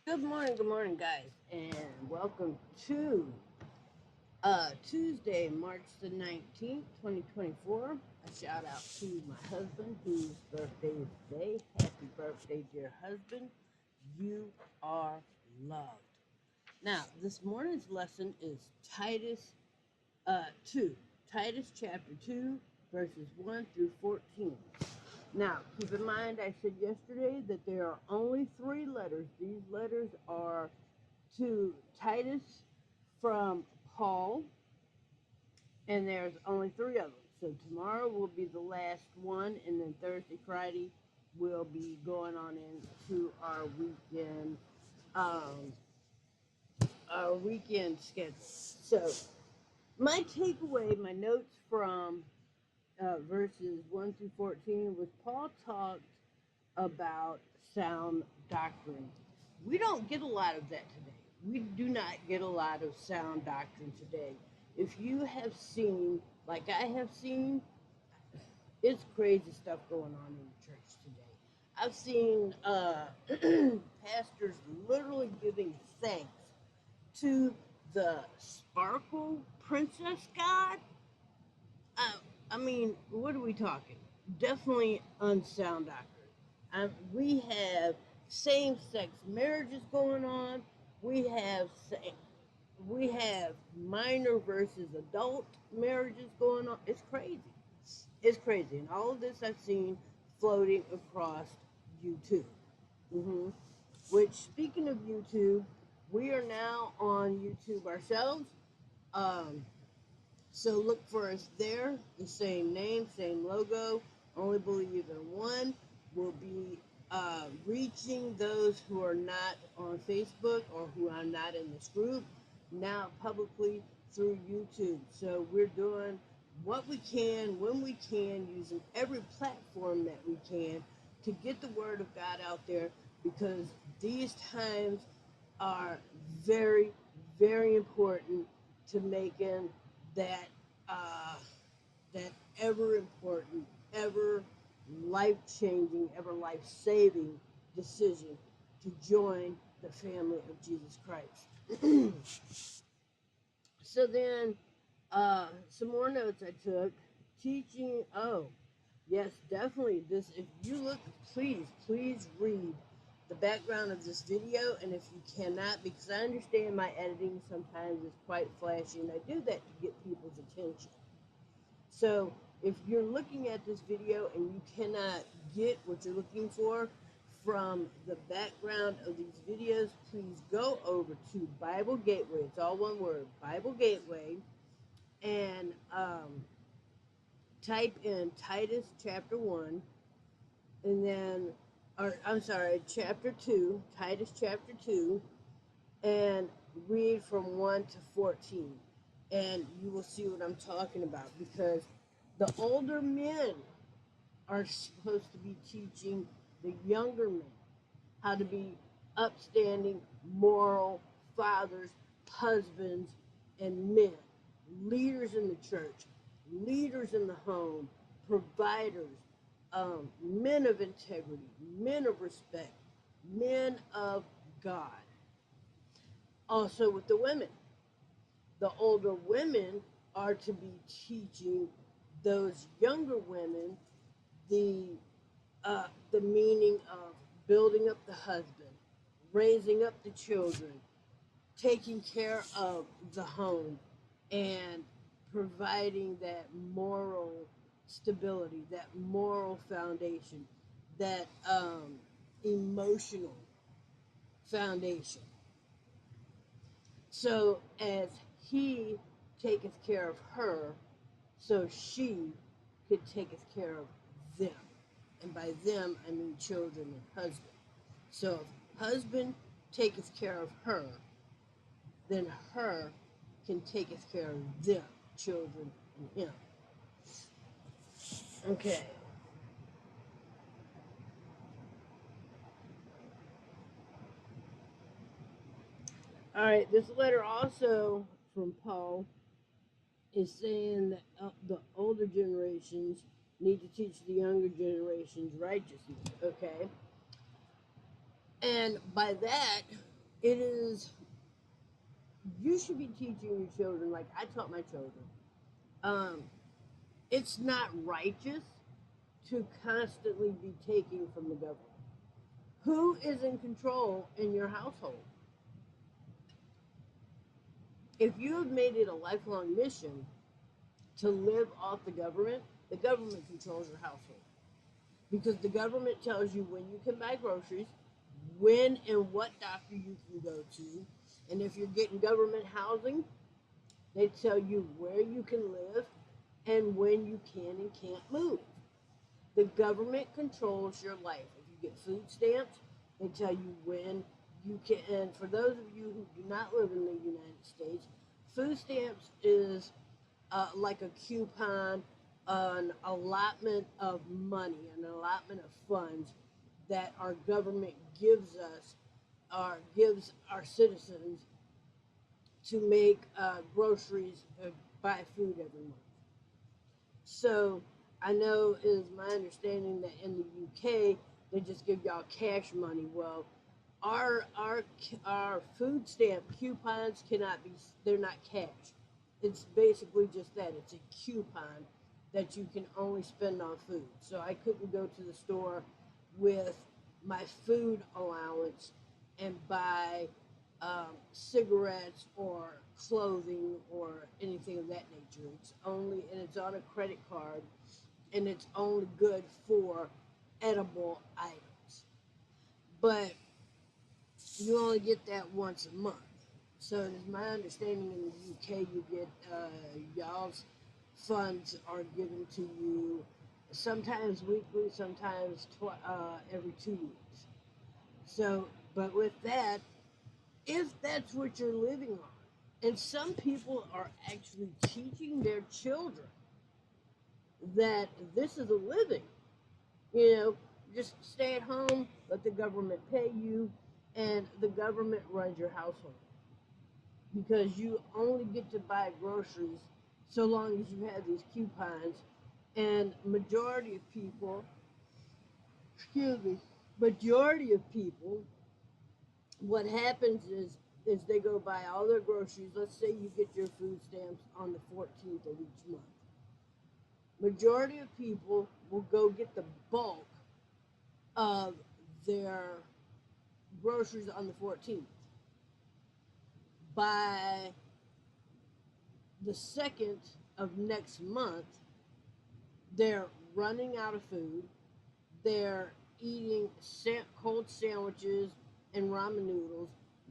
Good morning, guys, and welcome to Tuesday, March the 19th, 2024. A shout out to my husband whose birthday is today. Happy birthday, dear husband. You are loved. Now, this morning's lesson is Titus 2. Titus chapter 2, verses 1 through 14. Now, keep in mind, I said yesterday that there are only three letters. These letters are to Titus from Paul, and there's only three of them. So tomorrow will be the last one, and then Thursday, Friday, we'll be going on into um, our weekend schedule. So my takeaway, my notes from verses 1 through 14 was Paul talked about sound doctrine. We don't get a lot of that today. We do not get a lot of sound doctrine today. If you have seen, like I have seen, it's crazy stuff going on in the church today. I've seen pastors literally giving thanks to the sparkle princess god. uh, I mean, what are we talking? Definitely unsound doctrine. We have same-sex marriages going on. We have we have minor versus adult marriages going on. It's crazy. It's crazy, and all of this I've seen floating across YouTube. hmm Which, speaking of YouTube, we are now on YouTube ourselves. Um, so look for us there. The same name, same logo. Only believe in one. We'll be reaching those who are not on Facebook or who are not in this group now publicly through YouTube. So we're doing what we can when we can, using every platform that we can to get the word of God out there, because these times are very, very important to making that uh, that ever important, ever life changing, ever life saving decision to join the family of Jesus Christ. So then, some more notes I took. Teaching. Oh, yes, definitely. This. If you look, please read the background of this video. And if you cannot, because I understand my editing sometimes is quite flashy, and I do that to get people's attention. So if you're looking at this video and you cannot get what you're looking for from the background of these videos, please go over to Bible Gateway. It's all one word, Bible Gateway, and type in Titus chapter 1, and then, or I'm sorry, chapter 2, Titus chapter 2, and read from 1 to 14. And you will see what I'm talking about, because the older men are supposed to be teaching the younger men how to be upstanding, moral fathers, husbands, and men, leaders in the church, leaders in the home, providers, men of integrity, men of respect, men of God. Also, with the women, the older women are to be teaching those younger women the the meaning of building up the husband, raising up the children, taking care of the home, and providing that moral stability, that moral foundation, that emotional foundation. So as he taketh care of her, so she could taketh care of them. And by them, I mean children and husband. So if husband taketh care of her, then her can taketh care of them, children and him. Okay. All right. This letter also from Paul is saying that the older generations need to teach the younger generations righteousness. Okay. And by that, It is, you should be teaching your children, like I taught my children. Um, it's not righteous to constantly be taking from the government. Who is in control in your household? If you have made it a lifelong mission to live off the government controls your household. Because the government tells you when you can buy groceries, when and what doctor you can go to, and if you're getting government housing, they tell you where you can live and when you can and can't move. The government controls your life. If you get food stamps, they tell you when you can. And for those of you who do not live in the United States, food stamps is like a coupon, an allotment of money, an allotment of funds that our government gives us, or gives our citizens to make groceries, buy food every month. So I know it is my understanding that in the UK they just give y'all cash money. Well, our our food stamp coupons cannot be. They're not cash. It's basically just that. It's a coupon that you can only spend on food. So I couldn't go to the store with my food allowance and buy cigarettes or clothing or anything of that nature. It's only, and it's on a credit card, and it's only good for edible items. But you only get that once a month. So it's my understanding in the UK you get y'all's funds are given to you sometimes weekly, sometimes every 2 weeks. So, but with that, if that's what you're living on, and some people are actually teaching their children that this is a living, you know, just stay at home, let the government pay you, and the government runs your household because you only get to buy groceries so long as you have these coupons. And majority of people, excuse me, majority of people, what happens is they go buy all their groceries. Let's say you get your food stamps on the 14th of each month. Majority of people will go get the bulk of their groceries on the 14th. By the 2nd of next month, they're running out of food. They're eating cold sandwiches and ramen noodles,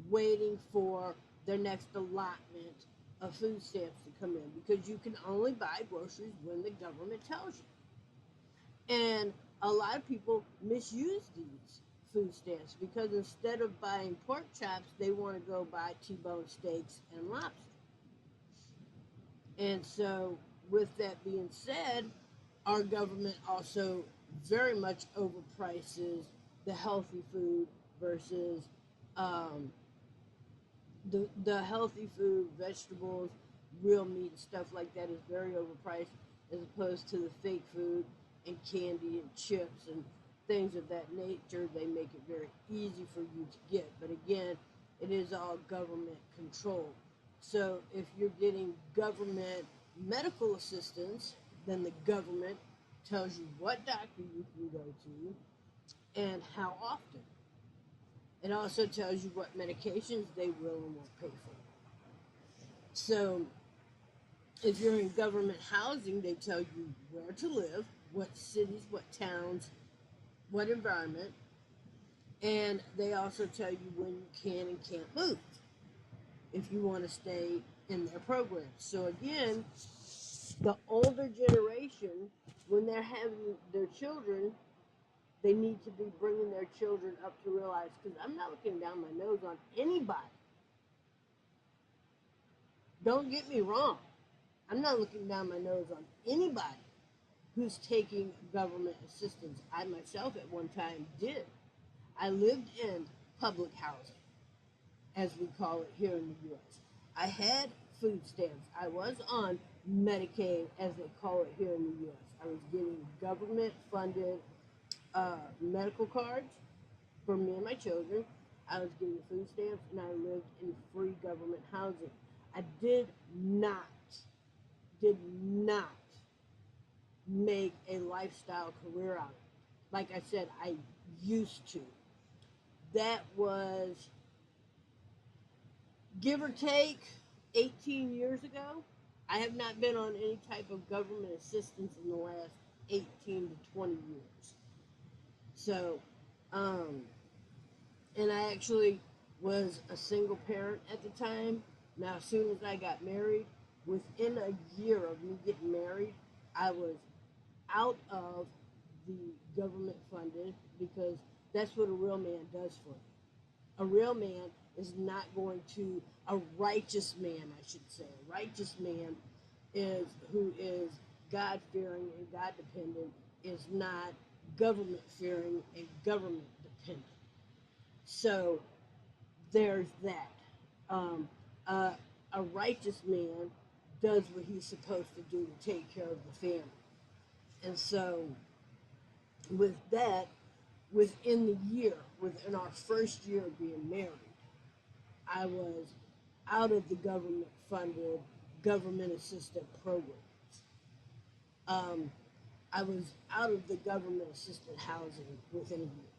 waiting for their next allotment of food stamps to come in because you can only buy groceries when the government tells you. And a lot of people misuse these food stamps because instead of buying pork chops, they want to go buy T-bone steaks and lobster. And so, with that being said, our government also very much overprices the healthy food versus um, the healthy food, vegetables, real meat, and stuff like that is very overpriced as opposed to the fake food and candy and chips and things of that nature. They make it very easy for you to get. But again, it is all government controlled. So if you're getting government medical assistance, then the government tells you what doctor you can go to and how often. It also tells you what medications they will and won't pay for. So if you're in government housing, they tell you where to live, what cities, what towns, what environment, and they also tell you when you can and can't move if you want to stay in their program. So again, the older generation, when they're having their children, they need to be bringing their children up to realize, because I'm not looking down my nose on anybody. Don't get me wrong. I'm not looking down my nose on anybody who's taking government assistance. I myself at one time did. I lived in public housing, as we call it here in the U.S. I had food stamps. I was on Medicaid, as they call it here in the U.S. I was getting government-funded medical cards for me and my children. I was getting food stamps, and I lived in free government housing. I did not make a lifestyle career out of it. Like I said, I used to. That was, give or take, 18 years ago. I have not been on any type of government assistance in the last 18 to 20 years. So, um, and I actually was a single parent at the time. Now, as soon as I got married, within a year of me getting married, I was out of the government funded, because that's what a real man does for you. A real man is not going to, a righteous man, I should say, a righteous man is who is God fearing and God dependent, is not government fearing and government dependent. So there's that. Um, a, a righteous man does what he's supposed to do to take care of the family. And so, with that, within the year, within our first year of being married, I was out of the government funded, government assisted programs. Um, I was out of the government assisted housing within a year.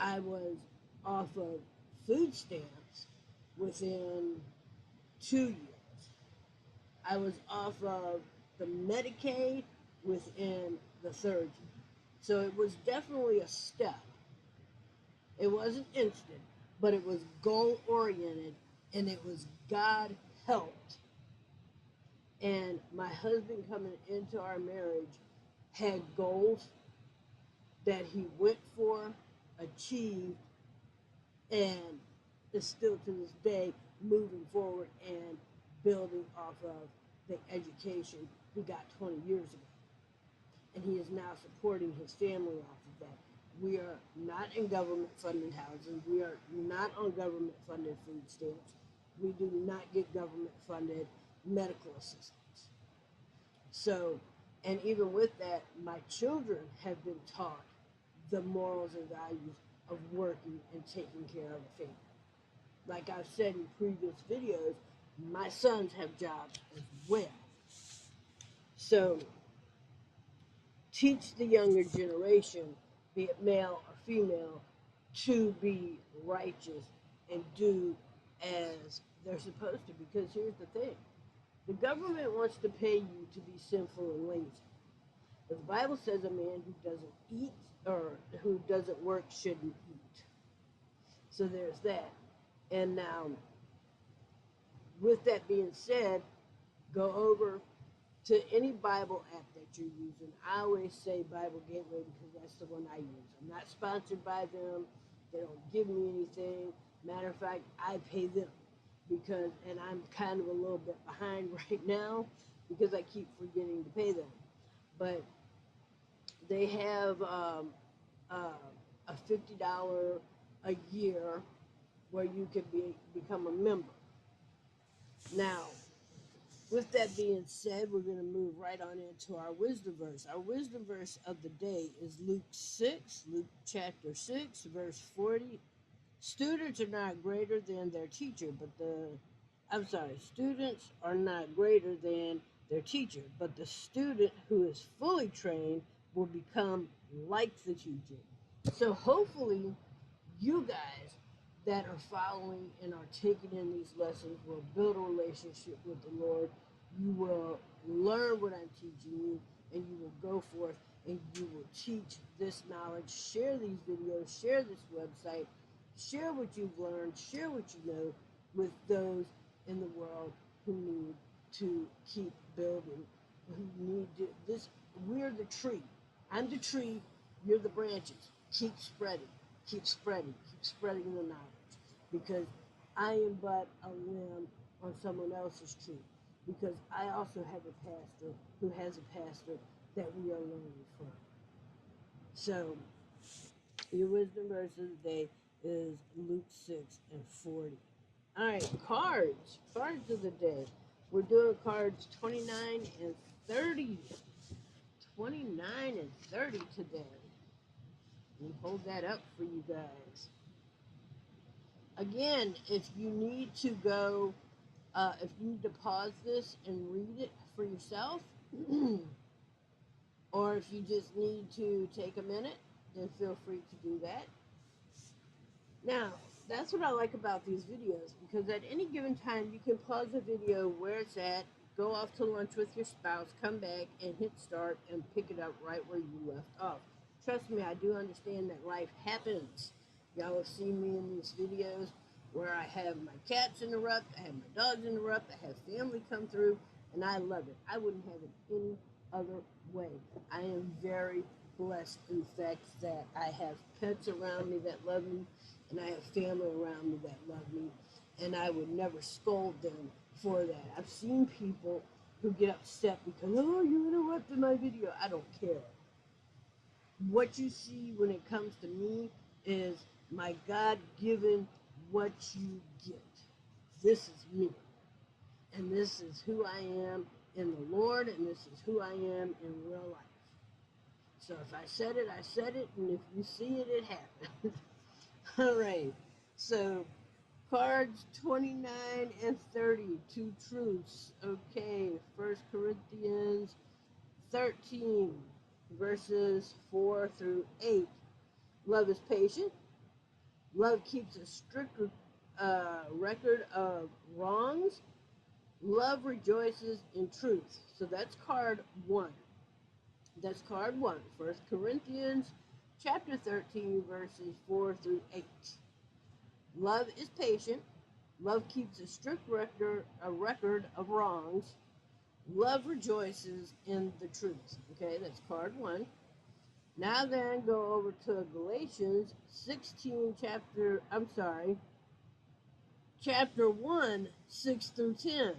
I was off of food stamps within 2 years. I was off of the Medicaid within the third year. So it was definitely a step. It wasn't instant, but it was goal oriented, and it was God helped. And my husband coming into our marriage had goals that he went for, achieved, and is still to this day moving forward and building off of the education he got 20 years ago. And he is now supporting his family off of that. We are not in government funded housing. We are not on government funded food stamps. We do not get government funded medical assistance. So, and even with that, my children have been taught the morals and values of working and taking care of the family. Like I've said in previous videos, my sons have jobs as well. So, teach the younger generation, be it male or female, to be righteous and do as they're supposed to. Because here's the thing, the government wants to pay you to be sinful and lazy. But the Bible says a man who doesn't eat or who doesn't work shouldn't eat. So there's that. And now, with that being said, go over to any Bible app that you're using. I always say Bible Gateway because that's the one I use. I'm not sponsored by them. They don't give me anything. Matter of fact, I pay them because, and I'm kind of a little bit behind right now because I keep forgetting to pay them. But they have a $50 a year where you can become a member. Now, with that being said, we're going to move right on into our wisdom verse. Our wisdom verse of the day is Luke chapter 6, verse 40. Students are not greater than their teacher, students are not greater than their teacher, but the student who is fully trained will become like the teacher. So hopefully, you guys that are following and are taking in these lessons will build a relationship with the Lord. You will learn what I'm teaching you, and you will go forth and you will teach this knowledge. Share these videos, share this website, share what you've learned, share what you know with those in the world who need to keep building, who need to, this. We're the tree. I'm the tree, you're the branches. Keep spreading, keep spreading, keep spreading the knowledge, because I am but a limb on someone else's tree, because I also have a pastor who has a pastor that we are learning from. So, your wisdom verse of the day is Luke 6 and 40. All right, cards of the day. We're doing cards 29 and 30. 29 and 30 today. Let me hold that up for you guys. Again, if you need to go, if you need to pause this and read it for yourself, or if you just need to take a minute, then feel free to do that. Now, that's what I like about these videos, because at any given time, you can pause the video where it's at, go off to lunch with your spouse, come back and hit start and pick it up right where you left off. Trust me, I do understand that life happens. Y'all have seen me in these videos where I have my cats interrupt, I have my dogs interrupt, I have family come through, and I love it. I wouldn't have it any other way. I am very blessed in the fact that I have pets around me that love me, and I have family around me that love me, and I would never scold them for that. I've seen people who get upset because, oh, you interrupted my video. I don't care. What you see when it comes to me is my God-given what you get. This is me, and this is who I am in the Lord, and this is who I am in real life. So if I said it, I said it, and if you see it, it happened. All right, so cards 29 and 30, two truths. Okay, 1 Corinthians 13, verses 4 through 8. Love is patient. Love keeps a strict record of wrongs. Love rejoices in truth. So that's card 1. That's card 1. 1 Corinthians chapter 13, verses 4 through 8. Love is patient. Love keeps a strict record of wrongs. Love rejoices in the truth. Okay, that's card 1. Now then, go over to Galatians 16, chapter 1, 6 through 10.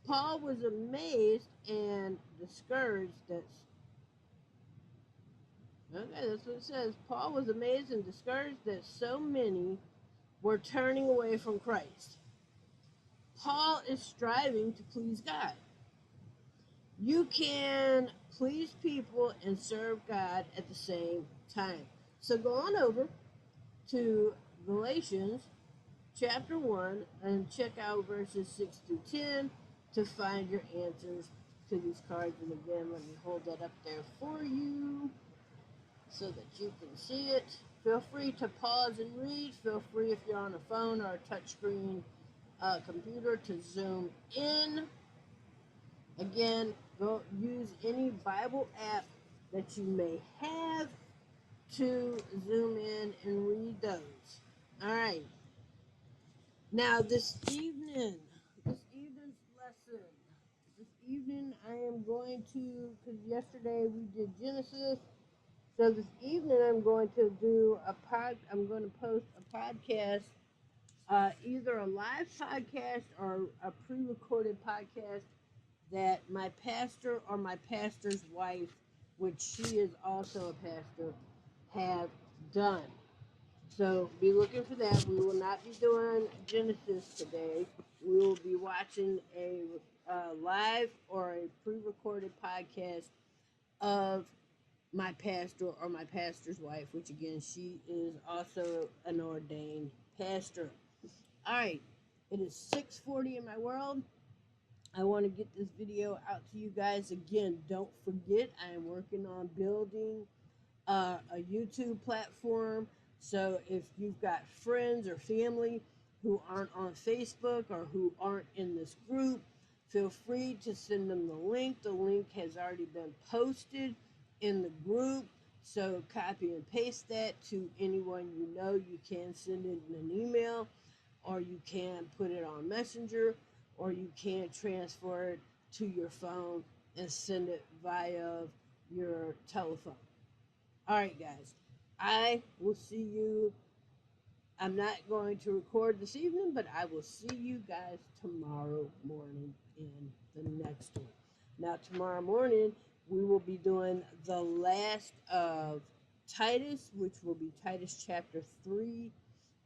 Paul was amazed and discouraged that's what it says. Paul was amazed and discouraged that so many were turning away from Christ. Paul is striving to please God. You can please people and serve God at the same time. So go on over to Galatians chapter 1 and check out verses 6 through 10 to find your answers to these cards. And again, let me hold that up there for you so that you can see it. Feel free to pause and read. Feel free, if you're on a phone or a touchscreen computer, to zoom in. Again, go use any Bible app that you may have to zoom in and read those. All right. Now, this evening's lesson, this evening I am going to, because yesterday we did Genesis, so this evening I'm going to do I'm going to post a podcast, either a live podcast or a pre-recorded podcast that my pastor or my pastor's wife, which she is also a pastor, have done. So be looking for that. We will not be doing Genesis today. We will be watching a live or a pre-recorded podcast of my pastor or my pastor's wife, which again, she is also an ordained pastor. All right, it is 6:40 in my world. I want to get this video out to you guys. Again, don't forget, I am working on building a YouTube platform. So if you've got friends or family who aren't on Facebook or who aren't in this group, feel free to send them the link. The link has already been posted in the group. So copy and paste that to anyone you know. You can send it in an email, or you can put it on Messenger, or you can transfer it to your phone and send it via your telephone. All right, guys, I will see you. I'm not going to record this evening, but I will see you guys tomorrow morning in the next one. Now, tomorrow morning, we will be doing the last of Titus, which will be Titus chapter 3.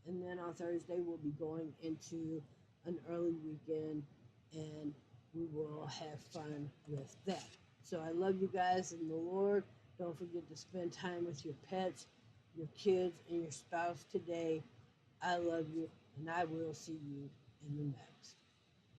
And then on Thursday, we'll be going into an early weekend, and we will have fun with that. So I love you guys in the Lord. Don't forget to spend time with your pets, your kids, and your spouse today. I love you, and I will see you in the next.